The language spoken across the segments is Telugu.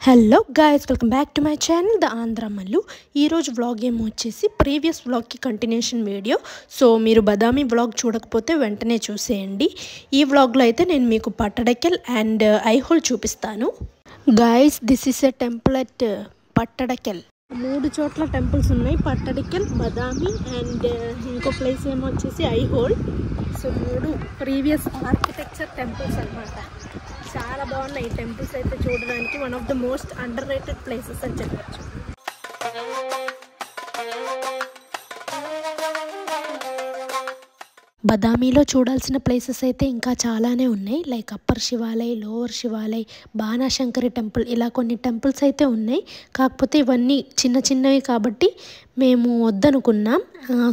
Hello guys, welcome back to my channel the Andhramallu. ఈరోజు వ్లాగ్ ఏమో వచ్చేసి ప్రీవియస్ వ్లాగ్కి కంటిన్యూషన్ వీడియో. సో మీరు బదామి వ్లాగ్ చూడకపోతే వెంటనే చూసేయండి. ఈ వ్లాగ్లో అయితే నేను మీకు పట్టడకల్ అండ్ ఐహోల్ చూపిస్తాను. Guys, this is a temple at Pattadakal. 3 చోట్ల టెంపుల్స్ ఉన్నాయి, పట్టడకల్, బదామి అండ్ ఇంకో ప్లేస్ ఏమో వచ్చేసి Aihole. So 3 previous architecture temples అన్నమాట. చాలా బాగున్నాయి టెంపుల్స్ అయితే చూడడానికి. One of the most under rated places అని చెప్పచ్చు. బదామీలో చూడాల్సిన ప్లేసెస్ అయితే ఇంకా చాలానే ఉన్నాయి. లైక్ అప్పర్ శివాలయ్, లోవర్ శివాలయ్, బాణాశంకరి టెంపుల్, ఇలా కొన్ని టెంపుల్స్ అయితే ఉన్నాయి. కాకపోతే ఇవన్నీ చిన్న చిన్నవి కాబట్టి మేము వద్దనుకున్నాం.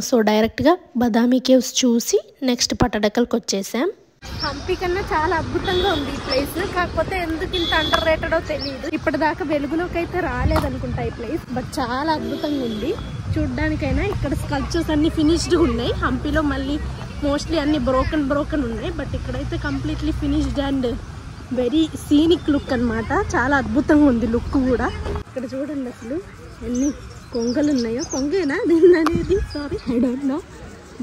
సో డైరెక్ట్గా బదామి కేవ్స్ చూసి నెక్స్ట్ పట్టడకల్కి వచ్చేసాం. హంపి కన్నా చాలా అద్భుతంగా ఉంది ఈ ప్లేస్. కాకపోతే ఎందుకు ఇంత అండర్ రేటెడో తెలియదు. ఇప్పటిదాకా వెలుగులోకి అయితే రాలేదనుకుంటా ఈ ప్లేస్. బట్ చాలా అద్భుతంగా ఉంది చూడ్డానికైనా. ఇక్కడ స్కల్ప్చర్స్ అన్ని ఫినిష్డ్ ఉన్నాయి. హంపిలో మళ్ళీ మోస్ట్లీ అన్ని బ్రోకన్ ఉన్నాయి. బట్ ఇక్కడైతే completely finished and very scenic look అనమాట. చాలా అద్భుతంగా ఉంది లుక్ కూడా. ఇక్కడ చూడండి అసలు ఎన్ని కొంగలు ఉన్నాయో. కొంగేనా దీని అనేది? Sorry, I don't know.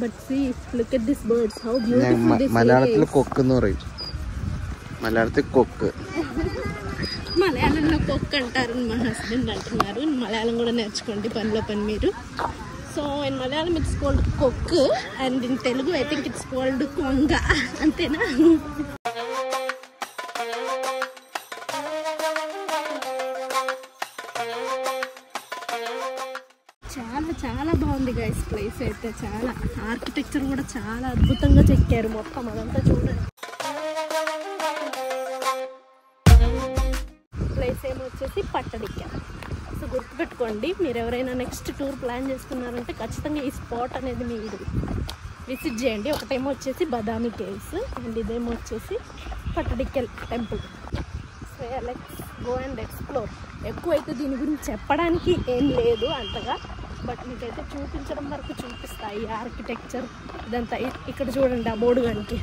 But see, look at these birds. How beautiful this മലയാളത്തിൽ കൊക്ക് എന്ന് പറയും. മലയാളത്തിൽ കൊക്ക്. మలయాళంలో కొక్ అంటారు మా హస్బెండ్ అంటున్నారు. మలయాళం కూడా నేర్చుకోండి పనిలో పని మీరు. So in Malayalam it's called coke and in Telugu I think it's called కొంగ. అంతేనా? చాలా చాలా బాగుంది గైస్ ప్లేస్ అయితే. చాలా ఆర్కిటెక్చర్ కూడా చాలా అద్భుతంగా చెక్కారు మొత్తం అదంతా చూడండి. ప్లేస్ ఏమో వచ్చేసి పట్టడకల్. సో గుర్తుపెట్టుకోండి, మీరు ఎవరైనా నెక్స్ట్ టూర్ ప్లాన్ చేసుకున్నారంటే ఖచ్చితంగా ఈ స్పాట్ అనేది మీరు విజిట్ చేయండి. ఒకటేమో వచ్చేసి బదామి కేవ్స్ అండ్ ఇదేమో వచ్చేసి Pattadakal temple. So let's go and explore. ఎక్కువైతే దీని గురించి చెప్పడానికి ఏం లేదు అంతగా, బట్ మీకైతే చూపించడం వరకు చూపిస్తాయి ఆర్కిటెక్చర్ ఇదంతా. ఇక్కడ చూడండి ఆ బోర్డు గనికి.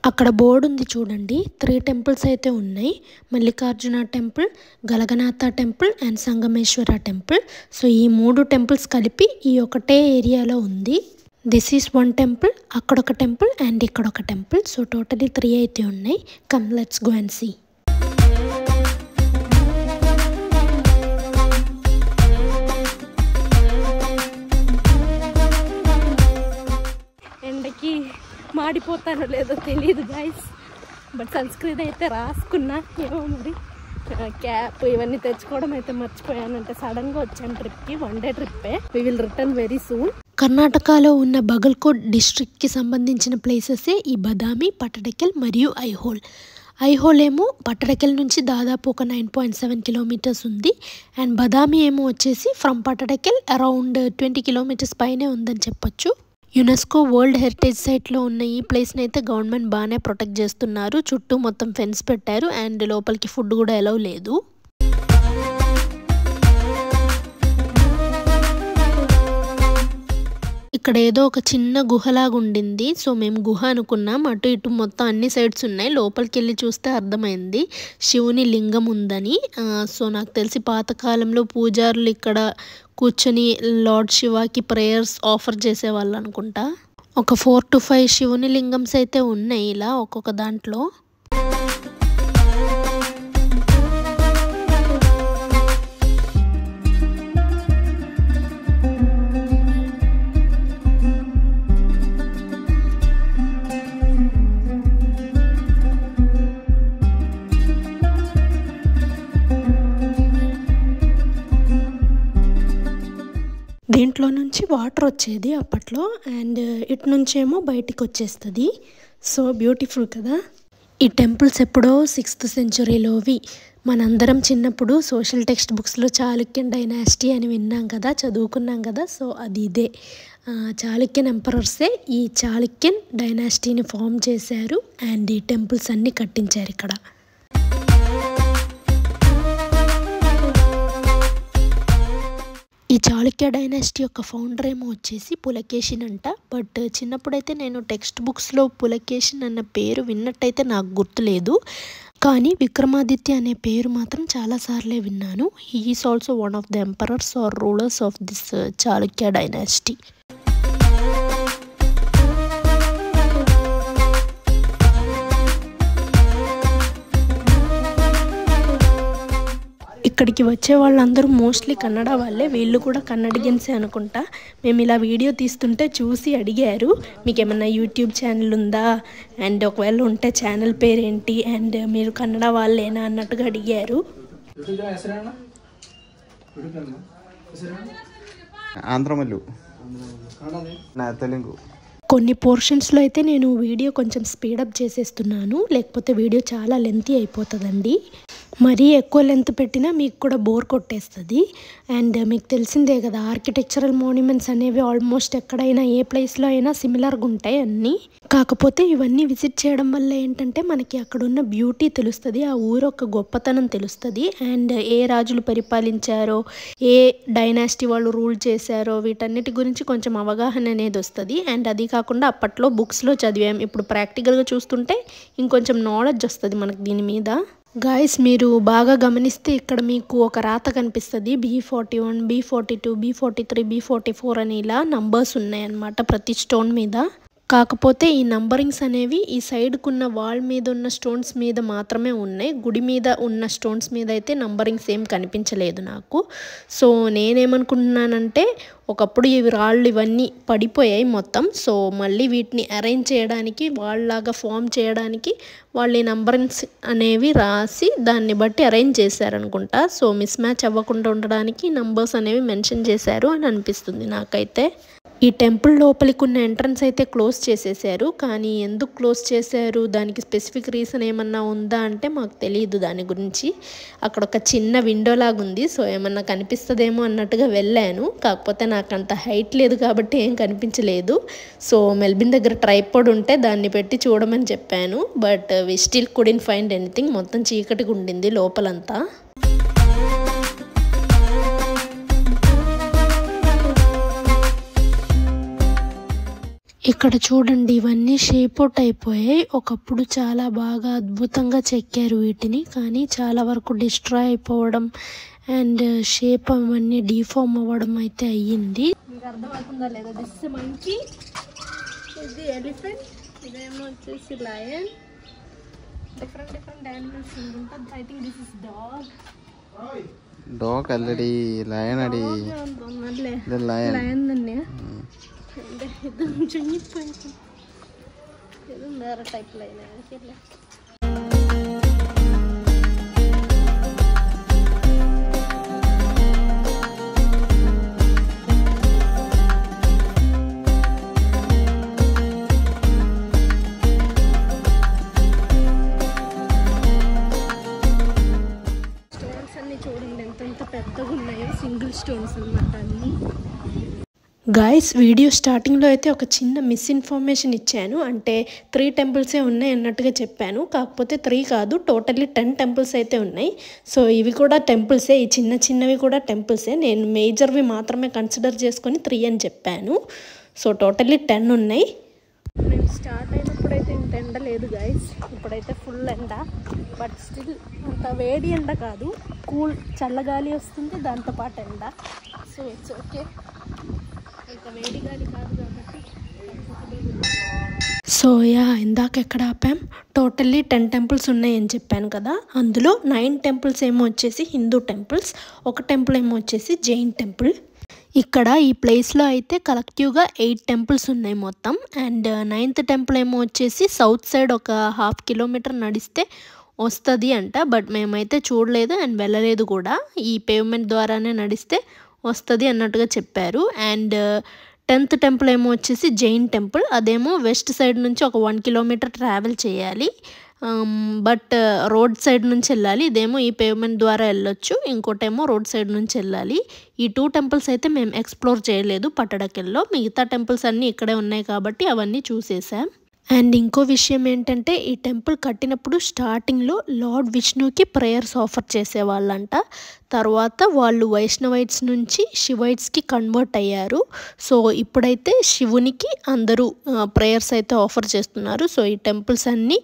అక్కడ బోర్డు ఉంది చూడండి. 3 టెంపుల్స్ అయితే ఉన్నాయి. Mallikarjuna temple, Galaganatha temple and Sangameshwara temple. So ఈ 3 టెంపుల్స్ కలిపి ఈ ఒకటే ఏరియాలో ఉంది. దిస్ ఈస్ 1 టెంపుల్, అక్కడొక టెంపుల్ అండ్ ఇక్కడొక టెంపుల్. సో టోటలీ 3 అయితే ఉన్నాయి. Come let's go and see. ఎండకి మాడిపోతానో లేదో తెలియదు గైస్, బట్ సన్ స్క్రీన్ అయితే రాసుకున్నా. ఏమో మరి క్యాప్ ఇవన్నీ తెచ్చుకోవడం అయితే మర్చిపోయానంటే సడన్గా వచ్చాను ట్రిప్కి. 1 డే ట్రిప్పే. We will return very soon. కర్ణాటకలో ఉన్న బగల్కోట్ డిస్ట్రిక్ట్కి సంబంధించిన ప్లేసెసే ఈ బదామి, పట్టడకల్ మరియు ఐహోల్. ఐహోల్ ఏమో పట్టడకల్ నుంచి దాదాపు ఒక 9.7 కిలోమీటర్స్ ఉంది. అండ్ బదామి ఏమో వచ్చేసి ఫ్రమ్ పట్టడకల్ అరౌండ్ 20 కిలోమీటర్స్ పైనే ఉందని చెప్పొచ్చు. యునెస్కో వరల్డ్ హెరిటేజ్ సైట్లో ఉన్న ఈ ప్లేస్ని అయితే గవర్నమెంట్ బాగానే ప్రొటెక్ట్ చేస్తున్నారు. చుట్టూ మొత్తం ఫెన్స్ పెట్టారు అండ్ లోపలికి ఫుడ్ కూడా అలౌ లేదు. ఇక్కడ ఏదో ఒక చిన్న గుహలాగా ఉండింది. సో మేము గుహ అనుకున్నాం. అటు ఇటు మొత్తం అన్ని సైడ్స్ ఉన్నాయి. లోపలికి వెళ్ళి చూస్తే అర్థమైంది శివుని లింగం ఉందని. సో నాకు తెలిసి పాతకాలంలో పూజారులు ఇక్కడ కూర్చొని లార్డ్ శివాకి ప్రేయర్స్ ఆఫర్ చేసేవాళ్ళు అనుకుంటా. ఒక 4 to 5 శివుని లింగమ్స్ అయితే ఉన్నాయి ఇలా ఒక్కొక్క దాంట్లో. దీంట్లో నుంచి వాటర్ వచ్చేది అప్పట్లో అండ్ ఇటు నుంచేమో బయటికి వచ్చేస్తుంది. సో బ్యూటిఫుల్ కదా. ఈ టెంపుల్స్ ఎప్పుడో 6th సెంచురీలోవి. మనందరం చిన్నప్పుడు సోషల్ టెక్స్ట్ బుక్స్లో చాళుక్యన్ డైనాసిటీ అని విన్నాం కదా, చదువుకున్నాం కదా. సో అది ఇదే. చాళుక్యన్ ఎంపరర్సే ఈ చాళుక్యన్ డైనాసిటీని ఫామ్ చేశారు అండ్ ఈ టెంపుల్స్ అన్నీ కట్టించారు ఇక్కడ. ఈ చాళుక్య డైనాసిటీ యొక్క ఫౌండర్ ఏమో వచ్చేసి పులకేశిన్ అంట. బట్ చిన్నప్పుడైతే నేను టెక్స్ట్ బుక్స్లో పులకేశిన్ అన్న పేరు విన్నట్టయితే నాకు గుర్తులేదు. కానీ విక్రమాదిత్య అనే పేరు మాత్రం చాలాసార్లే విన్నాను. He is also one of the emperors or rulers of this Chalukya dynasty. ఇక్కడికి వచ్చే వాళ్ళందరూ మోస్ట్లీ కన్నడ వాళ్ళే. వీళ్ళు కూడా కన్నడియన్సే అనుకుంటా. మేము ఇలా వీడియో తీస్తుంటే చూసి అడిగారు, మీకు ఏమన్నా యూట్యూబ్ ఛానల్ ఉందా అండ్ ఒకవేళ ఉంటే ఛానల్ పేరేంటి అండ్ మీరు కన్నడ వాళ్ళేనా అన్నట్టుగా అడిగారు. ఆంధ్రమల్లు నా తెలుగు. కొన్ని పోర్షన్స్లో అయితే నేను వీడియో కొంచెం స్పీడప్ చేసేస్తున్నాను, లేకపోతే వీడియో చాలా లెంతీ అయిపోతుందండి. మరీ ఎక్కువ లెంత్ పెట్టినా మీకు కూడా బోర్ కొట్టేస్తుంది. అండ్ మీకు తెలిసిందే కదా, ఆర్కిటెక్చరల్ మాన్యుమెంట్స్ అనేవి ఆల్మోస్ట్ ఎక్కడైనా ఏ ప్లేస్లో అయినా సిమిలర్గా ఉంటాయి అన్నీ. కాకపోతే ఇవన్నీ విజిట్ చేయడం వల్ల ఏంటంటే మనకి అక్కడున్న బ్యూటీ తెలుస్తుంది, ఆ ఊరు ఒక గొప్పతనం తెలుస్తుంది. అండ్ ఏ రాజులు పరిపాలించారో, ఏ డైనాసిటీ వాళ్ళు రూల్ చేశారో వీటన్నిటి గురించి కొంచెం అవగాహన అనేది వస్తుంది. అండ్ అది కాకుండా అప్పట్లో బుక్స్లో చదివాం, ఇప్పుడు ప్రాక్టికల్గా చూస్తుంటే ఇంకొంచెం నాలెడ్జ్ వస్తుంది మనకు దీని మీద. గాయస్, మీరు బాగా గమనిస్తే ఇక్కడ మీకు ఒక రాత కనిపిస్తుంది. B41, B42, B43, B44 అని ఇలా నంబర్స్ ఉన్నాయన్నమాట ప్రతి స్టోన్ మీద. కాకపోతే ఈ నంబరింగ్స్ అనేవి ఈ సైడ్కున్న వాల్ మీద ఉన్న స్టోన్స్ మీద మాత్రమే ఉన్నాయి. గుడి మీద ఉన్న స్టోన్స్ మీద అయితే నంబరింగ్స్ ఏం కనిపించలేదు నాకు. సో నేనేమనుకుంటున్నానంటే ఒకప్పుడు ఈ రాళ్ళు ఇవన్నీ పడిపోయాయి మొత్తం. సో మళ్ళీ వీటిని అరేంజ్ చేయడానికి, వాళ్ళలాగా ఫామ్ చేయడానికి వాళ్ళు ఈ నంబరింగ్స్ అనేవి రాసి దాన్ని బట్టి అరేంజ్ చేశారనుకుంటా. సో మిస్ మ్యాచ్ అవ్వకుండా ఉండడానికి నంబర్స్ అనేవి మెన్షన్ చేశారు అని అనిపిస్తుంది నాకైతే. ఈ టెంపుల్ లోపలికి ఉన్న ఎంట్రన్స్ అయితే క్లోజ్ చేసేసారు. కానీ ఎందుకు క్లోజ్ చేశారు, దానికి స్పెసిఫిక్ రీజన్ ఏమన్నా ఉందా అంటే మాకు తెలియదు దాని గురించి. అక్కడ ఒక చిన్న విండో లాగా ఉంది, సో ఏమన్నా కనిపిస్తుందేమో అన్నట్టుగా వెళ్ళాను. కాకపోతే నాకు అంత హైట్ లేదు కాబట్టి ఏం కనిపించలేదు. సో మెల్బిన్ దగ్గర ట్రైపాడ్ ఉంటే దాన్ని పెట్టి చూడమని చెప్పాను. But we still couldn't find anything. మొత్తం చీకటిగా ఉండింది లోపలంతా. ఇక్కడ చూడండి, ఇవన్నీ షేప్ అవుట్ అయిపోయాయి. ఒకప్పుడు చాలా బాగా అద్భుతంగా చెక్కారు వీటిని, కానీ చాలా వరకు డిస్ట్రాయ్ అయిపోవడం అండ్ షేప్ అవన్నీ డీఫామ్ అవ్వడం అయితే అయ్యింది. మీకు అర్థమవుతుందా లేదా? దిస్ మంకీ, ఇది ఎలిఫెంట్, ఇదేమో వచ్చేసి లయన్. డిఫరెంట్ యానిమల్స్ ఉంటాయి. I think this is dog already lion అడి లయన్ అన్నీ വേറെ ടൈപ്പ് ലൈനാണ്. ശരിയല്ലേ? స్టోన్స్ అన్ని చూడండి ఎంత పెద్దగా ఉన్నాయో. సింగిల్ స్టోన్స్ అన్నమాట అన్నీ. గాయస్, వీడియో స్టార్టింగ్లో అయితే ఒక చిన్న మిస్ఇన్ఫర్మేషన్ ఇచ్చాను. అంటే 3 టెంపుల్సే ఉన్నాయి అన్నట్టుగా చెప్పాను. కాకపోతే 3 కాదు, టోటల్లీ 10 టెంపుల్స్ అయితే ఉన్నాయి. సో ఇవి కూడా టెంపుల్సే, ఈ చిన్నవి కూడా టెంపుల్సే. నేను మేజర్వి మాత్రమే కన్సిడర్ చేసుకొని 3 అని చెప్పాను. సో టోటల్లీ 10 ఉన్నాయి. మేము స్టార్ట్ అయినప్పుడైతే ఇంత ఎండ లేదు గాయస్, ఇప్పుడైతే ఫుల్ ఎండ. బట్ స్టిల్ అంత వేడి ఎండ కాదు, కూల్ చల్లగాలి వస్తుంది, దాంతోపాటు ఎండ. So it's okay. సో ఇందాక ఎక్కడ ఆపాం? టోటల్లీ 10 టెంపుల్స్ ఉన్నాయని చెప్పాను కదా. అందులో 9 టెంపుల్స్ ఏమో వచ్చేసి హిందూ టెంపుల్స్, ఒక టెంపుల్ ఏమో వచ్చేసి జైన్ టెంపుల్. ఇక్కడ ఈ ప్లేస్లో అయితే కలెక్టివ్గా 8 టెంపుల్స్ ఉన్నాయి మొత్తం. అండ్ 9th టెంపుల్ ఏమో వచ్చేసి సౌత్ సైడ్ ఒక 1/2 కిలోమీటర్ నడిస్తే వస్తుంది అంట. బట్ మేమైతే చూడలేదు అండ్ వెళ్ళలేదు కూడా. ఈ పేవ్మెంట్ ద్వారానే నడిస్తే వస్తుంది అన్నట్టుగా చెప్పారు. అండ్ 10th టెంపుల్ ఏమో వచ్చేసి జైన్ టెంపుల్, అదేమో వెస్ట్ సైడ్ నుంచి ఒక 1 కిలోమీటర్ ట్రావెల్ చేయాలి. బట్ రోడ్ సైడ్ నుంచి వెళ్ళాలి. ఇదేమో ఈ పేవ్మెంట్ ద్వారా వెళ్ళొచ్చు, ఇంకోటేమో రోడ్ సైడ్ నుంచి వెళ్ళాలి. ఈ 2 టెంపుల్స్ అయితే మేము ఎక్స్ప్లోర్ చేయలేదు పట్టడకెల్లో. మిగతా టెంపుల్స్ అన్నీ ఇక్కడే ఉన్నాయి కాబట్టి అవన్నీ చూసేసాం. అండ్ ఇంకో విషయం ఏంటంటే ఈ టెంపుల్ కట్టినప్పుడు స్టార్టింగ్లో లార్డ్ విష్ణుకి ప్రేయర్స్ ఆఫర్ చేసేవాళ్ళంట. తర్వాత వాళ్ళు వైష్ణవైట్స్ నుంచి శివైట్స్కి కన్వర్ట్ అయ్యారు. సో ఇప్పుడైతే శివునికి అందరూ ప్రేయర్స్ అయితే ఆఫర్ చేస్తున్నారు. సో ఈ టెంపుల్స్ అన్నీ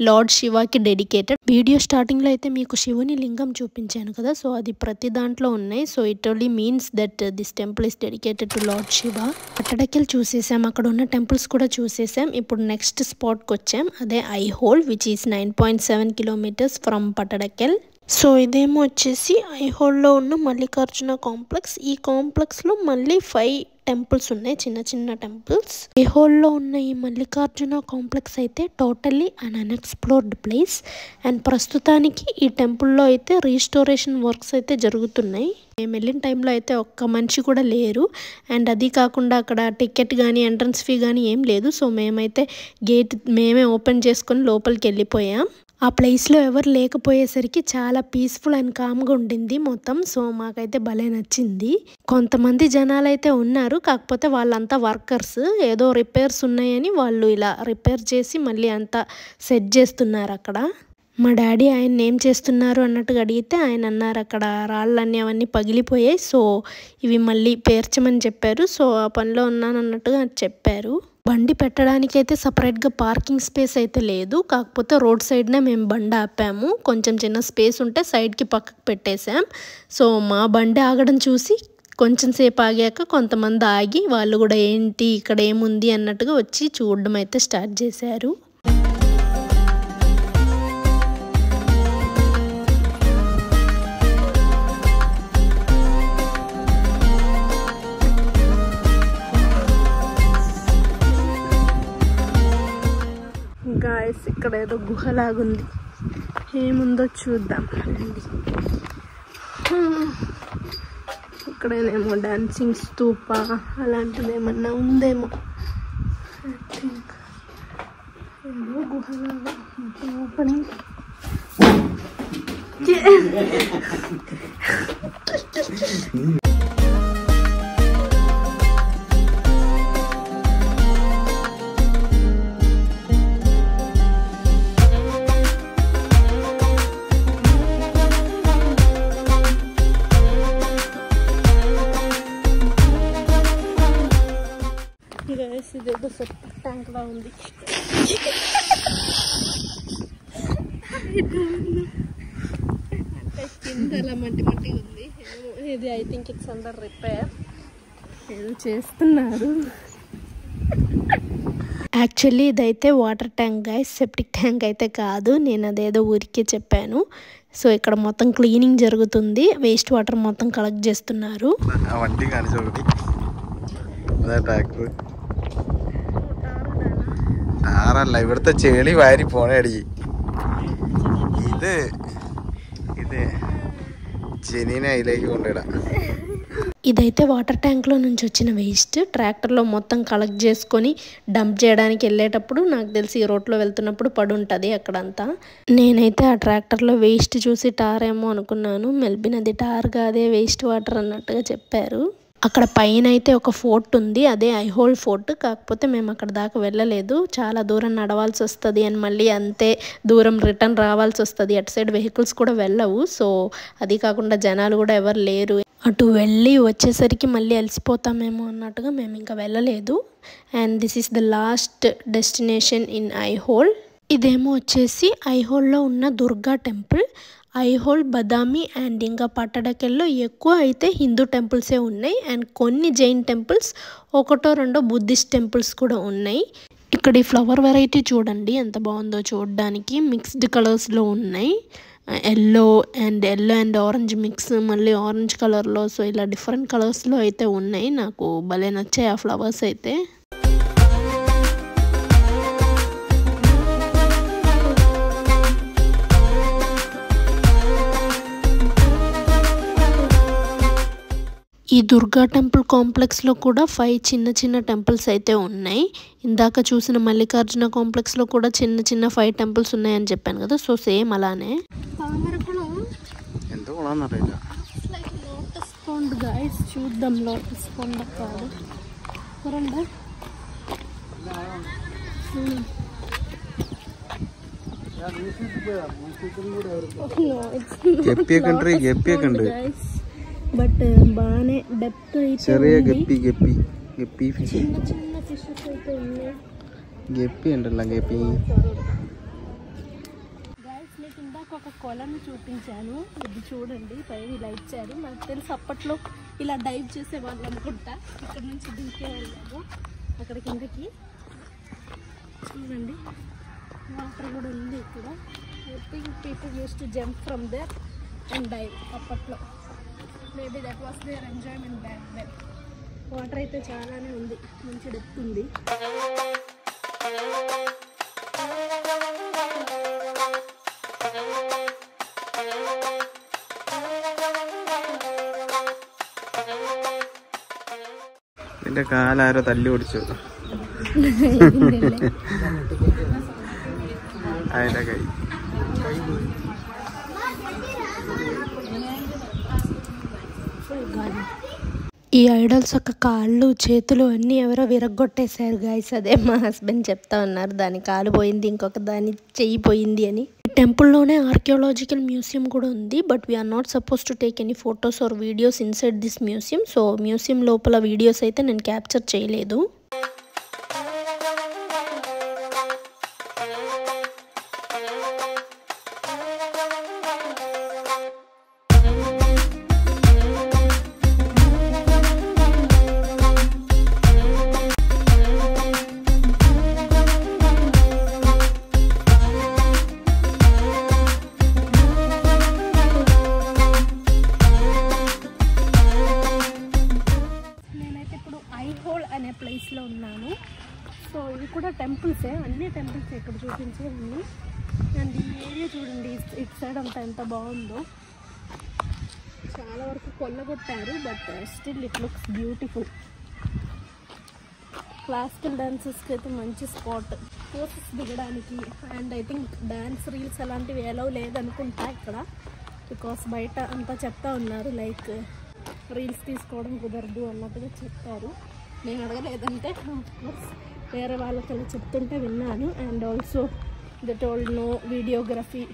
లార్డ్ శివకి డెడికేటెడ్. వీడియో స్టార్టింగ్లో అయితే మీకు శివుని లింగం చూపించాను కదా, సో అది ప్రతి దాంట్లో ఉన్నాయి. So it only means that this temple is dedicated to lord Shiva. Pattadakal చూసేసాం, అక్కడ ఉన్న టెంపుల్స్ కూడా చూసేసాం. ఇప్పుడు నెక్స్ట్ స్పాట్కి వచ్చాం, అదే Aihole which is 9.7 kilometres from Pattadakal. So ఇదేమో వచ్చేసి ఐహోల్లో ఉన్న మల్లికార్జున కాంప్లెక్స్. ఈ కాంప్లెక్స్లో మళ్ళీ 5 టెంపుల్స్ ఉన్నాయి, చిన్న చిన్న టెంపుల్స్. ఐహోల్లో ఉన్న ఈ మల్లికార్జున కాంప్లెక్స్ అయితే totally an unexplored place. And ప్రస్తుతానికి ఈ టెంపుల్లో అయితే రీస్టోరేషన్ వర్క్స్ అయితే జరుగుతున్నాయి. మేము వెళ్ళిన టైంలో అయితే ఒక్క మనిషి కూడా లేరు. అండ్ అది కాకుండా అక్కడ టికెట్ కానీ ఎంట్రన్స్ ఫీ కానీ ఏం లేదు. సో మేమైతే గేట్ మేమే ఓపెన్ చేసుకొని లోపలికి వెళ్ళిపోయాం. ఆ ప్లేస్లో ఎవరు లేకపోయేసరికి చాలా పీస్ఫుల్ అండ్ కామ్గా ఉండింది మొత్తం. సో మాకైతే భలే నచ్చింది. కొంతమంది జనాలు అయితే ఉన్నారు, కాకపోతే వాళ్ళంతా వర్కర్స్. ఏదో రిపేర్స్ ఉన్నాయని వాళ్ళు ఇలా రిపేర్ చేసి మళ్ళీ అంతా సెట్ చేస్తున్నారు అక్కడ. మా డాడీ ఆయన ఏం చేస్తున్నారు అన్నట్టుగా అడిగితే ఆయన అన్నారు అక్కడ రాళ్ళన్నీ అవన్నీ పగిలిపోయాయి, సో ఇవి మళ్ళీ పేర్చమని చెప్పారు. సో ఆ పనిలో ఉన్నాను అన్నట్టుగా చెప్పారు. బండి పెట్టడానికైతే సపరేట్గా పార్కింగ్ స్పేస్ అయితే లేదు, కాకపోతే రోడ్ సైడ్నే మేము బండి ఆపాము. కొంచెం చిన్న స్పేస్ ఉంటే సైడ్కి పక్కకు పెట్టేసాం. సో మా బండి ఆగడం చూసి కొంచెం సేపు ఆగాక కొంతమంది ఆగి వాళ్ళు కూడా ఏంటి ఇక్కడ ఏముంది అన్నట్టుగా వచ్చి చూడడం అయితే స్టార్ట్ చేశారు. గాయస్ ఇక్కడ ఏదో గుహలాగుంది, ఏముందో చూద్దాం రండి. ఇక్కడేనేమో డాన్సింగ్ స్తూప అలాంటిది ఏమన్నా ఉందేమో. ఏదో గుహలాగా ఓపెనింగ్. ఇదేదో సెప్టిక్ ట్యాంక్ లా ఉంది. అంటే కింద అలా మట్టి మట్టి ఉంది. ఇది I think it's under repair, ఏదో చేస్తున్నారు. యాక్చువల్లీ ఇదైతే water tank guys, septic tank అయితే కాదు. నేను అదేదో ఊరికే చెప్పాను. సో ఇక్కడ మొత్తం క్లీనింగ్ జరుగుతుంది, వేస్ట్ వాటర్ మొత్తం కలెక్ట్ చేస్తున్నారు. ആറല്ല ഇവിടുത്തെ ചെളി വാരി പോണേടി. ഇത് ഇത് ജെനീനെ അതിലേക്ക് കൊണ്ടിടാം. ఇదైతే వాటర్ ట్యాంక్లో నుంచి వచ్చిన వేస్ట్ ట్రాక్టర్లో మొత్తం కలెక్ట్ చేసుకొని డంప్ చేయడానికి వెళ్ళేటప్పుడు నాకు తెలిసి ఈ రోడ్లో వెళ్తున్నప్పుడు పడి ఉంటుంది అక్కడంతా. నేనైతే ఆ ట్రాక్టర్లో వేస్ట్ చూసి టార్ ఏమో అనుకున్నాను. మెల్బిన్ అది టార్ కాదే వేస్ట్ వాటర్ అన్నట్టుగా చెప్పారు. అక్కడ పైన అయితే ఒక ఫోర్ట్ ఉంది, అదే ఐహోల్ ఫోర్ట్. కాకపోతే మేము అక్కడ దాకా వెళ్ళలేదు, చాలా దూరం నడవాల్సి వస్తుంది అని మళ్ళీ అంతే దూరం రిటర్న్ రావాల్సి వస్తుంది. అటు సైడ్ వెహికల్స్ కూడా వెళ్ళవు. సో అది కాకుండా జనాలు కూడా ఎవరు లేరు. అటు వెళ్ళి వచ్చేసరికి మళ్ళీ అలసిపోతామేమో అన్నట్టుగా మేము ఇంకా వెళ్ళలేదు. And this is the last destination in Aihole. ఇదేమో వచ్చేసి ఐహోల్లో ఉన్న దుర్గా టెంపుల్. ఐహోల్, బదామి అండ్ ఇంకా పట్టడకల్లో ఎక్కువ అయితే హిందూ టెంపుల్సే ఉన్నాయి. అండ్ కొన్ని జైన్ టెంపుల్స్, ఒకటో రెండో బుద్ధిస్ట్ టెంపుల్స్ కూడా ఉన్నాయి. ఇక్కడ ఈ ఫ్లవర్ వెరైటీ చూడండి ఎంత బాగుందో చూడడానికి. మిక్స్డ్ కలర్స్లో ఉన్నాయి, ఎల్లో అండ్ ఆరెంజ్ మిక్స్, మళ్ళీ ఆరెంజ్ కలర్లో. సో ఇలా డిఫరెంట్ కలర్స్లో అయితే ఉన్నాయి. నాకు భలే నచ్చాయి ఆ ఫ్లవర్స్ అయితే. ఈ దుర్గా టెంపుల్ కాంప్లెక్స్లో కూడా 5 చిన్న చిన్న టెంపుల్స్ అయితే ఉన్నాయి. ఇందాక చూసిన మల్లికార్జున కాంప్లెక్స్లో కూడా చిన్న చిన్న 5 టెంపుల్స్ ఉన్నాయని చెప్పాను కదా, సో సేమ్ అలానే. లోటస్ పాండ్ గైస్, చూద్దాం లోటస్ పాండ్ కాదు. గెప్పి బట్ బాగానే డెప్త్ చెరియ గెప్పి ఫిష్ చిన్న చిన్న ఫిషెస్ అయితే ఉన్నాయి. గెప్పి అంటలా గెప్పి. గైస్ మీకు ఇందాక ఒక కొలను చూపించాను, ఇది చూడండి పైన ఇలా ఇచ్చారు. నాకు తెలిసి అప్పట్లో ఇలా డైవ్ చేసేవాళ్ళు అనుకుంటా. ఇక్కడ నుంచి దింకే వెళ్ళాము అక్కడ కిందకి. చూడండి వాటర్ కూడా ఉంది ఇక్కడ. I think people use to jump from there and dive అప్పట్లో. Maybe that was their enjoyment back then. Water అయితే చాలానే ఉంది, మంచి డెప్త్ ఉంది. എന്റെ കാലാരോ തല്ലി ഓടിച്ചു അതിന്റെ കൈ. ఈ ఐడల్స్ యొక్క కాళ్ళు చేతులు అన్నీ ఎవరో విరగ్గొట్టేశారు గైస్. అదే మా హస్బెండ్ చెప్తా ఉన్నారు, దాని కాలు పోయింది, ఇంకొక దాని చెయ్యి పోయింది అని. టెంపుల్లోనే ఆర్కియాలజికల్ మ్యూజియం కూడా ఉంది. But we are not supposed to take any photos or videos inside this museum. So museum లోపల వీడియోస్ అయితే నేను క్యాప్చర్ చేయలేదు. అనే ప్లేస్లో ఉన్నాను. సో ఇది కూడా టెంపుల్సే, అన్ని టెంపుల్స్ ఇక్కడ చూపించేది. అండ్ ఈ ఏరియా చూడండి, ఇటు సైడ్ అంతా ఎంత బాగుందో. చాలా వరకు కొల్లగొట్టారు, but still it looks beautiful. Classical డాన్సెస్కి అయితే మంచి స్పాట్, పోసెస్ దిగడానికి. And I think dance reels అలాంటివి ఎలా లేదనుకుంటా ఇక్కడ, బికాస్ బయట అంతా చెప్తా ఉన్నారు లైక్ రీల్స్ తీసుకోవడం కుదరదు అన్నట్టుగా చెప్తారు. నేను అడగలేదంటే వేరే వాళ్ళకి చెప్తుంటే విన్నాను. And also they told no videography,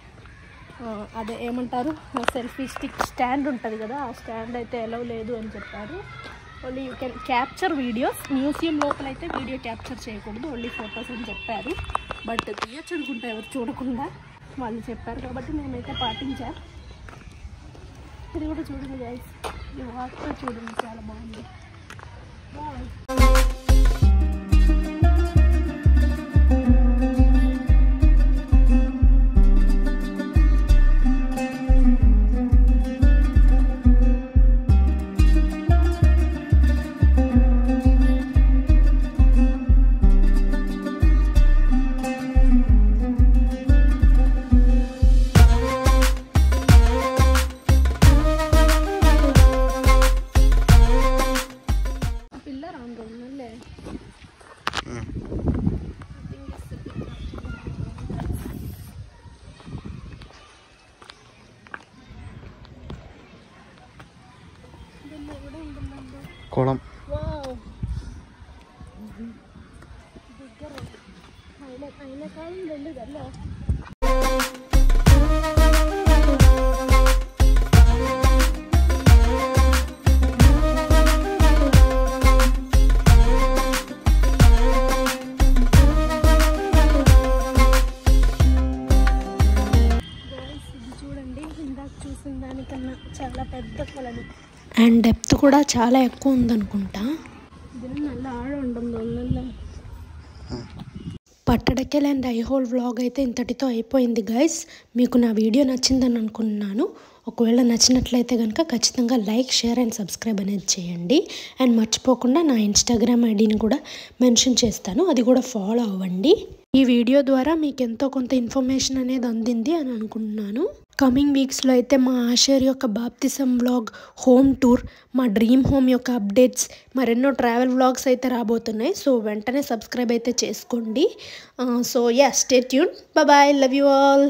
అదే ఏమంటారు సెల్ఫీ స్టిక్ స్టాండ్ ఉంటుంది కదా, ఆ స్టాండ్ అయితే ఎలా లేదు అని చెప్పారు. Only you can capture videos. Museum లోపల అయితే వీడియో క్యాప్చర్ చేయకూడదు, ఓన్లీ ఫొటోస్ అని చెప్పారు. బట్ తీయచ్చు అనుకుంటా ఎవరు చూడకుండా, వాళ్ళు చెప్పారు కాబట్టి మేమైతే పాటించాం. ఇది కూడా చూడండి గైస్, ఈ వాటర్ చూడండి చాలా బాగుంది. കുളം അതിനേക്കാളും വലുതല്ലേ. చూడండి, ఇందాక చూసిన దానికన్నా చాలా పెద్ద కొలను. అండ్ డెప్త్ కూడా చాలా ఎక్కువ ఉందనుకుంటా. పట్టడకెల్ అండ్ ఐహోల్ వ్లాగ్ అయితే ఇంతటితో అయిపోయింది గైస్. మీకు నా వీడియో నచ్చిందని అనుకుంటున్నాను. ఒకవేళ నచ్చినట్లయితే కనుక ఖచ్చితంగా లైక్, షేర్ అండ్ సబ్స్క్రైబ్ అనేది చేయండి. అండ్ మర్చిపోకుండా నా ఇన్స్టాగ్రామ్ ఐడిని కూడా మెన్షన్ చేస్తాను, అది కూడా ఫాలో అవ్వండి. ఈ వీడియో ద్వారా మీకు ఎంతో కొంత ఇన్ఫర్మేషన్ అనేది అందింది అని అనుకుంటున్నాను. కమింగ్ వీక్స్లో అయితే మా ఆషర్ యొక్క బాప్తిజం వ్లాగ్, హోమ్ టూర్, మా డ్రీమ్ హోమ్ యొక్క అప్డేట్స్, మరెన్నో ట్రావెల్ వ్లాగ్స్ అయితే రాబోతున్నాయి. సో వెంటనే సబ్స్క్రైబ్ అయితే చేసుకోండి. So yeah, stay tune. Bye, love you all.